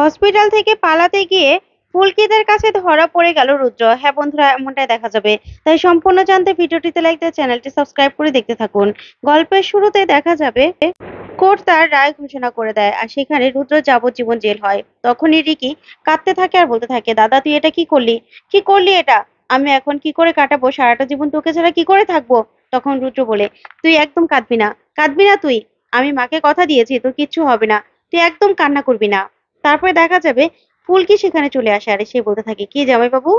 Hospital থেকে পালাতে গিয়ে ফুলকিদের কাছে ধরা পড়ে গেল রুদ্র। হ্যাঁ বন্ধুরা, এমনটাই দেখা যাবে। তাই সম্পূর্ণ জানতে ভিডিওটিতে লাইক দিয়ে চ্যানেলটি সাবস্ক্রাইব করে দেখতে থাকুন। গল্পের শুরুতে দেখা যাবে কোর্ট তার রায় ঘোষণা করে দেয় আর সেখানে রুদ্র যাবজ্জীবন জেল হয়। তখনই রিকি কাঁদতে থাকে আর বলতে থাকে, দাদা তুই এটা কি করলি, কি করলি এটা? আমি এখন কি করে কাটাবো সারাটা জীবন, তোকে ছাড়া কি করে থাকবো? তখন রুদ্র বলে, তুই একদম কাঁদবি না, কাঁদবি না তুই। আমি মাকে কথা দিয়েছি তোর কিচ্ছু হবে না, তুই একদম কান্না করবি না। তারপরে দেখা যাবে ফুলকি সেখানে চলে আসে আর সে বলতে থাকে, কি জামাইবাবু,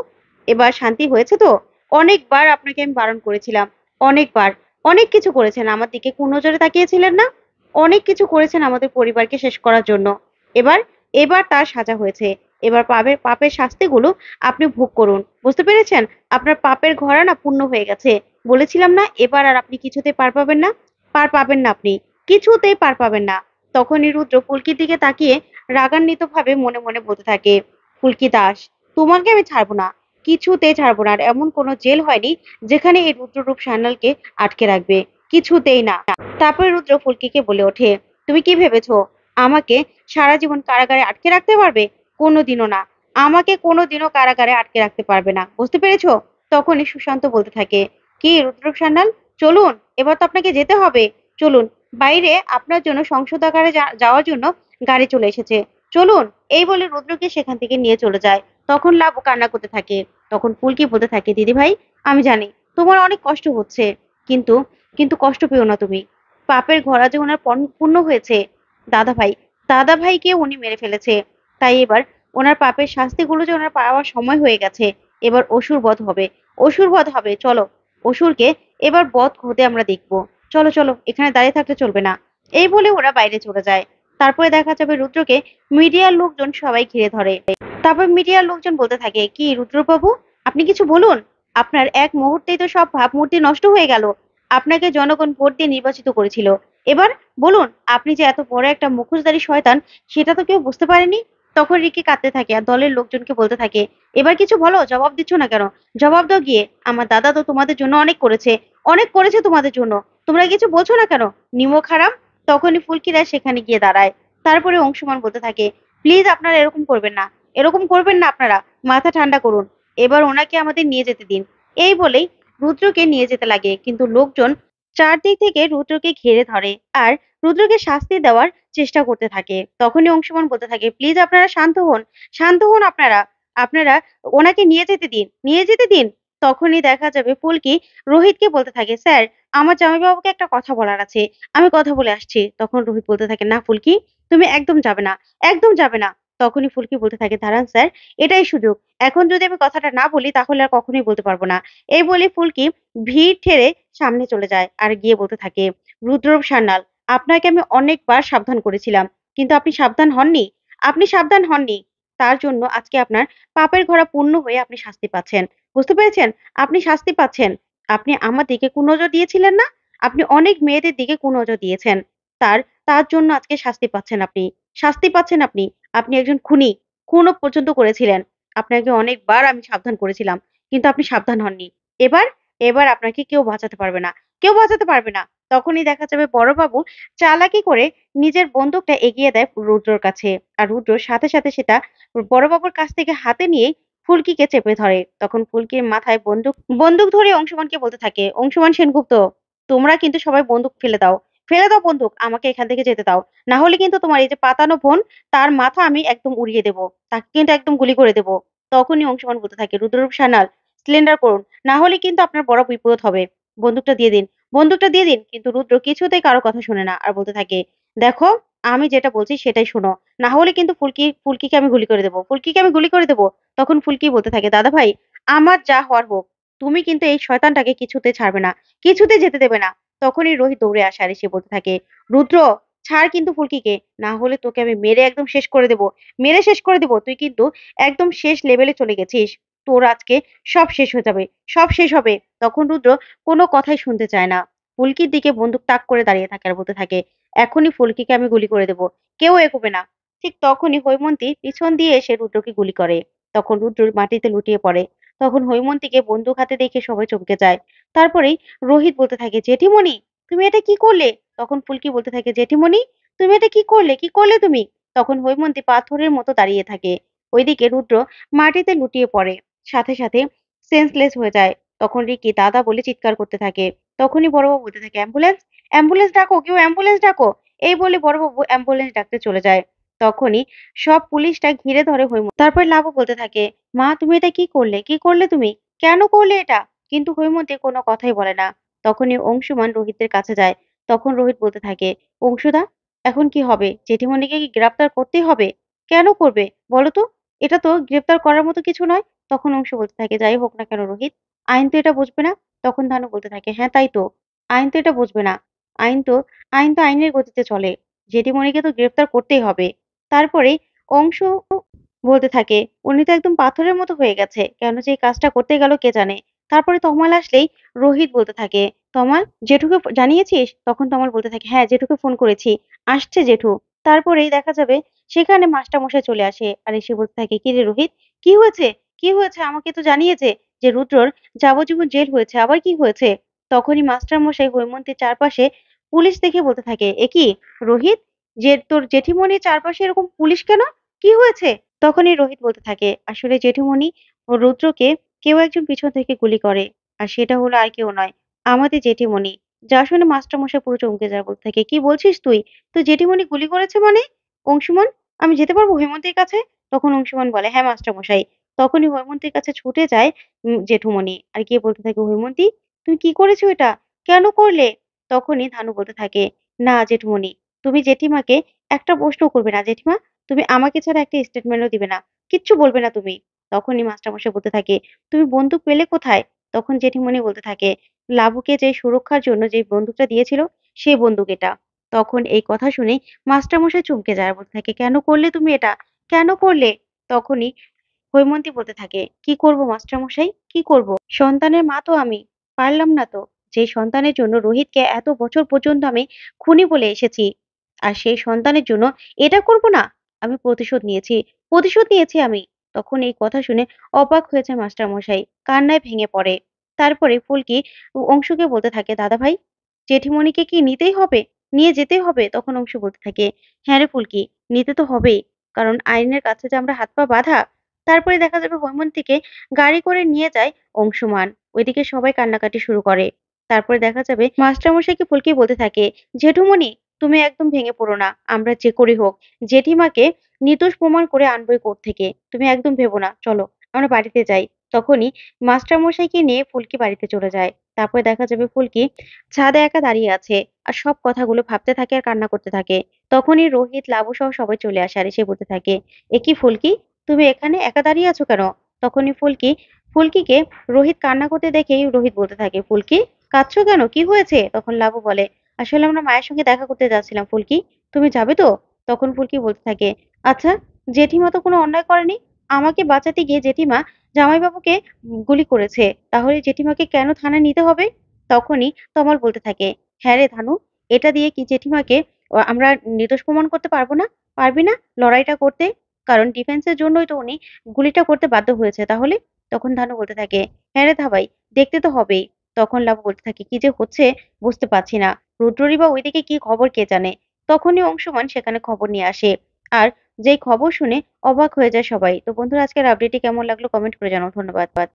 এবার শান্তি হয়েছে তো? অনেকবার আপনাকে আমি বারণ করেছিলাম, অনেকবার। অনেক কিছু করেছেন, আমার দিকে কুনজরে তাকিয়েছিলেন না, অনেক কিছু করেছেন আমাদের পরিবারকে শেষ করার জন্য। এবার এবার তার সাজা হয়েছে। এবার পাপের শাস্তিগুলো আপনি ভোগ করুন, বুঝতে পেরেছেন? আপনার পাপের ঘোড়া না পূর্ণ হয়ে গেছে। বলেছিলাম না, এবার আর আপনি কিছুতেই পার পাবেন না, পার পাবেন না, আপনি কিছুতেই পার পাবেন না। তখনই রুদ্র ফুলকির দিকে তাকিয়ে রাগান্বিত ভাবে মনে মনে বলতে থাকে, ফুলকি দাস, তোমাকে আমি ছাড়বো না, কিছুতেই ছাড়বো না। আর এমন কোনো জেল হয়নি যেখানে এই রুদ্ররূপ সান্যালকে আটকে রাখবে, কিছুতেই না। তারপরে রুদ্র ফুলকিকে বলে ওঠে, তুমি কি ভেবেছো আমাকে সারা জীবন কারাগারে আটকে রাখতে পারবে? কোনোদিনও না, আমাকে কোনোদিনও কারাগারে আটকে রাখতে পারবে না, বুঝতে পেরেছো? তখনই সুশান্ত বলতে থাকে, কি রুদ্ররূপ সান্যাল, চলুন, এবার তো আপনাকে যেতে হবে। চলুন, বাইরে আপনার জন্য সংশোধনাগারে যাওয়ার জন্য গাড়ি চলে এসেছে, চলুন। এই বলে রুদ্রকে সেখান থেকে নিয়ে চলে যায়। তখন লাবু কান্না করতে থাকে। তখন ফুলকি বলতে থাকে, দিদি ভাই, আমি জানি তোমার অনেক কষ্ট হচ্ছে, কিন্তু কিন্তু কষ্ট পেও না তুমি। পাপের ঘোড়া যে ওনার পূর্ণ হয়েছে। দাদা ভাই, দাদা ভাইকে উনি মেরে ফেলেছে। তাই এবার ওনার পাপের শাস্তিগুলো যে ওনার পাওয়ার সময় হয়ে গেছে। এবার অসুর বধ হবে, অসুর বধ হবে। চলো, অসুরকে এবার বধ হতে আমরা দেখবো। চলো চলো, এখানে দাঁড়িয়ে থাকলে চলবে না। এই বলে ওরা বাইরে চলে যায়। তারপরে দেখা যাবে রুদ্রকে মিডিয়ার লোকজন সবাই ঘিরে ধরে। তারপর মিডিয়ার লোকজন বলতে থাকে, কি রুদ্রবাবু, আপনি কিছু বলুন। আপনার এক মুহূর্তেই তো সব ভাবমূর্তি নষ্ট হয়ে গেল। আপনাকে জনগণ ভোট দিয়ে নির্বাচিত করেছিল। এবার বলুন, আপনি যে এত বড় একটা মুখোশধারী শয়তান, সেটা তো কেউ বুঝতে পারেনি। তখন রিকি কাঁদতে থাকে আর দলের লোকজনকে বলতে থাকে, এবার কিছু বলো, জবাব দিচ্ছ না কেন? জবাব দাও গিয়ে, আমার দাদা তো তোমাদের জন্য অনেক করেছে, অনেক করেছে তোমাদের জন্য, তোমরা কিছু বলছো না কেন? নিমক হারাম। তখনই ফুলকিরা সেখানে গিয়ে দাঁড়ায়। তারপরে অংশুমান বলতে থাকে, প্লিজ আপনারা এরকম করবেন না, এরকম করবেন না আপনারা, মাথা ঠান্ডা করুন, এবার ওনাকে আমাদের নিয়ে যেতে দিন। এই বলেই রুদ্রকে নিয়ে যেতে লাগে, কিন্তু লোকজন চারদিক থেকে রুদ্রকে ঘিরে ধরে আর রুদ্রকে শাস্তি দেওয়ার চেষ্টা করতে থাকে। তখনই অংশুমান বলতে থাকে, প্লিজ আপনারা শান্ত হন, শান্ত হন আপনারা, আপনারা ওনাকে নিয়ে যেতে দিন, নিয়ে যেতে দিন। তখনই দেখা যাবে ফুলকি রোহিতকে বলতে থাকে, স্যার, আমার জামাইবাবুকে একটা কথা বলার আছে, আমি কথা বলে আসছি। তখন রোহিত বলতে থাকে, না ফুলকি, তুমি একদম যাবে না, একদম যাবে না। তখনই ফুলকি বলতে থাকে, দাঁড়ান স্যার, এটাই সুযোগ, এখন যদি আমি কথাটা না বলি তাহলে আর কখনোই বলতে পারবো না। এই বলে ফুলকি ভিড় ঠেলে সামনে চলে যায় আর গিয়ে বলতে থাকে, রুদ্ররূপ সান্যাল, আপনাকে আমি অনেকবার সাবধান করেছিলাম, কিন্তু আপনি সাবধান হননি, আপনি সাবধান হননি। তার জন্য আজকে আপনার পাপের ঘোড়া পূর্ণ হয়ে আপনি শাস্তি পাচ্ছেন, বুঝতে পেরেছেন? আপনি শাস্তি পাচ্ছেন। আপনি আমার দিকে কুনজর দিয়েছিলেন না, আপনি অনেক মেয়েদের দিকে কুনজর দিয়েছেন, তার তার জন্য আজকে শাস্তি পাচ্ছেন আপনি, শাস্তি পাচ্ছেন আপনি। আপনি একজন খুনি, খুনও পর্যন্ত করেছিলেন। আপনাকে অনেকবার আমি সাবধান করেছিলাম, কিন্তু আপনি সাবধান হননি। এবার এবার আপনাকে কেউ বাঁচাতে পারবে না, কেউ বাঁচাতে পারবে না। তখনই দেখা যাবে বড়বাবু চালাকি করে নিজের বন্দুকটা এগিয়ে দেয় রুদ্রর কাছে আর রুদ্র সাথে সাথে সেটা বড়বাবুর কাছ থেকে হাতে নিয়ে ফুলকিকে চেপে ধরে। তখন ফুলকির মাথায় বন্দুক বন্দুক ধরে অংশুমানকে বলতে থাকে, অংশুমান সেনগুপ্ত, তোমরা কিন্তু সবাই বন্দুক ফেলে দাও, ফেলে দাও বন্দুক, আমাকে এখান থেকে যেতে দাও। না হলে কিন্তু তোমার এই যে পাতানো বোন, তার মাথা আমি একদম উড়িয়ে দেবো, তাকে কিন্তু একদম গুলি করে দেবো। তখনই অংশুমান বলতে থাকে, রুদ্ররূপ সান্যাল, সিলিন্ডার করুন, না হলে কিন্তু আপনার বড় বিপদ হবে। বন্দুকটা দিয়ে দিন, বন্দুকটা দিয়ে দিন। কিন্তু রুদ্র কিছুতেই কারো কথা শুনে না আর বলতে থাকে, দেখো, আমি যেটা বলছি সেটাই শোনো, না হলে কিন্তু ফুলকিকে আমি গুলি করে দেবো, ফুলকিকে আমি গুলি করে দেবো। তখন ফুলকি বলতে থাকে, দাদা ভাই, আমার যা হওয়ার হোক, তুমি কিন্তু এই শয়তানটাকে কিছুতে ছাড়বে না, কিছুতে যেতে দেবে না। তখনই রোহিত দৌড়ে আসে আর এসে বলতে থাকে, রুদ্র, ছাড় কিন্তু ফুলকিকে, না হলে তোকে আমি মেরে একদম শেষ করে দেবো, মেরে শেষ করে দেবো। তুই কিন্তু একদম শেষ লেভেলে চলে গেছিস, তোর আজকে সব শেষ হয়ে যাবে, সব শেষ হবে। তখন রুদ্র কোনো কথাই শুনতে চায় না, ফুলকির দিকে বন্দুক তাক করে দাঁড়িয়ে থাকে আর বলতে থাকে, এখনই ফুলকিকে আমি গুলি করে দেবো, কেউ এগোবে না। ঠিক তখনই হৈমন্তী পিছন দিয়ে এসে রুদ্রকে গুলি করে। তখন রুদ্র মাটিতে লুটিয়ে পড়ে। তখন হৈমন্তীকে বন্দুক হাতে দেখে সবাই চমকে যায়। তারপরেই রোহিত বলতে থাকে, জেঠিমণি, তুমি এটা কি করলে? তখন ফুলকি বলতে থাকে, জেঠিমণি, তুমি এটা কি করলে, কি করলে তুমি? তখন হৈমন্তী পাথরের মতো দাঁড়িয়ে থাকে। ওইদিকে রুদ্র মাটিতে লুটিয়ে পড়ে, সাথে সাথে সেন্সলেস হয়ে যায়। তখন রিকি দাদা বলে চিৎকার করতে থাকে। তখনই বড়বাবু বলতে থাকে, অ্যাম্বুলেন্স, অ্যাম্বুলেন্স ডাকো, কেউ অ্যাম্বুলেন্স ডাকো। এই বলে বড়বাবু অ্যাম্বুলেন্স ডাকতে চলে যায়। তখনই সব পুলিশটা ঘিরে ধরে হৈমন্তী। তারপর লাবু বলতে থাকে, মা তুমি এটা কি করলে, কি করলে তুমি, কেন করলে এটা? কিন্তু হৈমন্তী কোনো কথাই বলে না। তখনই অংশুমান রোহিতের কাছে যায়। তখন রোহিত বলতে থাকে, অংশুদা, এখন কি হবে? জেঠিমণিকে কি গ্রেপ্তার করতেই হবে? কেন করবে বলো তো? এটা তো গ্রেপ্তার করার মতো কিছু নয়। তখন অংশু বলতে থাকে, যাই হোক না কেন রোহিত, আইন তো এটা বুঝবে না। তখন ধানু বলতে থাকে, হ্যাঁ তাই তো, আইন তো এটা বুঝবে না। আইন তো আইন তো আইনের গতিতে চলে। জেঠিমণিকে তো গ্রেপ্তার করতেই হবে। তারপরে অংশু বলতে থাকে, উনি তো একদম পাথরের মতো হয়ে গেছে, কেন যে এই কাজটা করতে গেল কে জানে। তারপরে তমাল আসলেই রোহিত বলতে থাকে, তমাল, জেঠুকে জানিয়েছিস? তখন তমাল বলতে থাকে, হ্যাঁ জেঠুকে ফোন করেছি, আসছে জেঠু। তারপরেই দেখা যাবে সেখানে মাস্টারমশাই চলে আসে আর এসে বলতে থাকে, কি রে রোহিত, কি হয়েছে, কি হয়েছে, আমাকে তো জানিয়েছে যে রুদ্রর যাবজ্জীবন জেল হয়েছে, আবার কি হয়েছে? তখনই মাস্টারমশাই হৈমন্তীর চারপাশে পুলিশ দেখে বলতে থাকে, এ কি রোহিত, যে তোর জেঠিমনির চারপাশে এরকম পুলিশ কেন, কি হয়েছে? তখনই রোহিত বলতে থাকে, আসলে জেঠুমনি ও রুদ্রকে কেউ একজন পিছন থেকে গুলি করে, আর সেটা হলো আর কেউ নয়, আমাদের জেঠিমনি। যা শুনে মাস্টারমশাই পুরো চমকে যায়, বলতে থাকে, কি বলছিস তুই, তো জেঠিমনি গুলি করেছে মানে? অংশুমান, আমি যেতে পারবো হৈমন্তীর কাছে? তখন অংশুমান বলে, হ্যাঁ মাস্টারমশাই। তখনই হৈমন্তীর কাছে ছুটে যায় জেঠুমনি, আর গিয়ে বলতে থাকে, হৈমন্তী, তুমি কি করেছো এটা, কেন করলে? তখনই ধানু বলতে থাকে, না জেঠুমনি, তুমি জেঠিমাকে একটা প্রশ্ন করবে না জেঠিমা, তুমি আমাকে ছাড়া একটা স্টেটমেন্টও দিবে না, কিচ্ছু বলবে না তুমি। তখনই মাস্টারমশাই বলতে থাকে, তুমি বন্দুক পেলে কোথায়? তখন জেঠিমনি বলতে থাকে, লাবুকে যে সুরক্ষার জন্য যে বন্দুকটা দিয়েছিল, সেই বন্দুক এটা। তখন এই কথা শুনে মাস্টারমশাই চমকে যায় আর বলতে থাকে, কেন করলে তুমি এটা, কেন করলে? তখনই হৈমন্তী বলতে থাকে, কি করব মাস্টারমশাই, কি করব, সন্তানের মা তো আমি, পারলাম না তো, যে সন্তানের জন্য রোহিতকে এত বছর পর্যন্ত আমি খুনি বলে এসেছি, আর সেই সন্তানের জন্য এটা করব না? আমি প্রতিশোধ নিয়েছি, প্রতিশোধ নিয়েছি আমি। তখন এই কথা শুনে অবাক হয়েছে মাস্টারমশাই, কান্নায় ভেঙে পড়ে। তারপরে ফুলকি অংশুকে বলতে থাকে, দাদা ভাই, জেঠিমণিকে কি নিতেই হবে, নিয়ে যেতেই হবে? তখন অংশু বলতে থাকে, হ্যাঁ রে ফুলকি, নিতে তো হবেই, কারণ আইনের কাছে যে আমরা হাত পা বাঁধা। তারপরে দেখা যাবে হৈমন্তীকে গাড়ি করে নিয়ে যায় অংশুমান। ওইদিকে সবাই কান্নাকাটি শুরু করে। তারপরে দেখা যাবে মাস্টারমশাইকে ফুলকি বলতে থাকে, জেঠুমনি, তুমি একদম ভেঙে পড়ো না, আমরা যে করেই হোক জেঠিমাকে নির্দোষ প্রমাণ করে আনবোই কোর্ট থেকে, তুমি একদম ভেবো না, চলো আমরা বাড়িতে যাই। তখনই মাস্টারমশাইকে নিয়ে ফুলকি বাড়িতে চলে যায়। তারপরে দেখা যাবে ফুলকি ছাদে একা দাঁড়িয়ে আছে আর সব কথাগুলো ভাবতে থাকে আর কান্না করতে থাকে। তখনই রোহিত, লাবু সহ সবাই চলে আসে আর এসে বলতে থাকে, এ কি ফুলকি, তুমি এখানে একা দাঁড়িয়ে আছো কেন? তখনই ফুলকিকে রোহিত কান্না করতে দেখেই রোহিত বলতে থাকে, ফুলকি, কাঁদছো কেন, কি হয়েছে? তখন লাবু বলে, আসলে আমরা মায়ের সঙ্গে দেখা করতে যাচ্ছিলাম ফুলকি, তুমি যাবে তো? তখন ফুলকি বলতে থাকে, আচ্ছা, জেঠিমা তো কোনো অন্যায় করেনি, আমাকে বাঁচাতে গিয়ে জেঠিমা জামাইবাবুকে গুলি করেছে, তাহলে জেঠিমাকে কেন থানায় নিতে হবে? তখনই তমাল বলতে থাকে, হ্যাঁ রে ধানু, এটা দিয়ে কি জেঠিমাকে আমরা নির্দোষ প্রমাণ করতে পারবো না? পারবি না লড়াইটা করতে? কারণ ডিফেন্সের জন্যই তো উনি গুলিটা করতে বাধ্য হয়েছে তাহলে। তখন ধানু বলতে থাকে, হ্যাঁ রে ধাবাই, দেখতে তো হবেই। তখন লাবু বলতে থাকে, কি যে হচ্ছে বুঝতে পারছি না, রুদ্ররি বা ওইদিকে কি খবর কে জানে। তখনই অংশুমান সেখানে খবর নিয়ে আসে। আর যেই খবর শুনে অবাক হয়ে যায় সবাই। তো বন্ধুরা, আজকের আপডেটটি কেমন লাগলো কমেন্ট করে জানাও। ধন্যবাদ।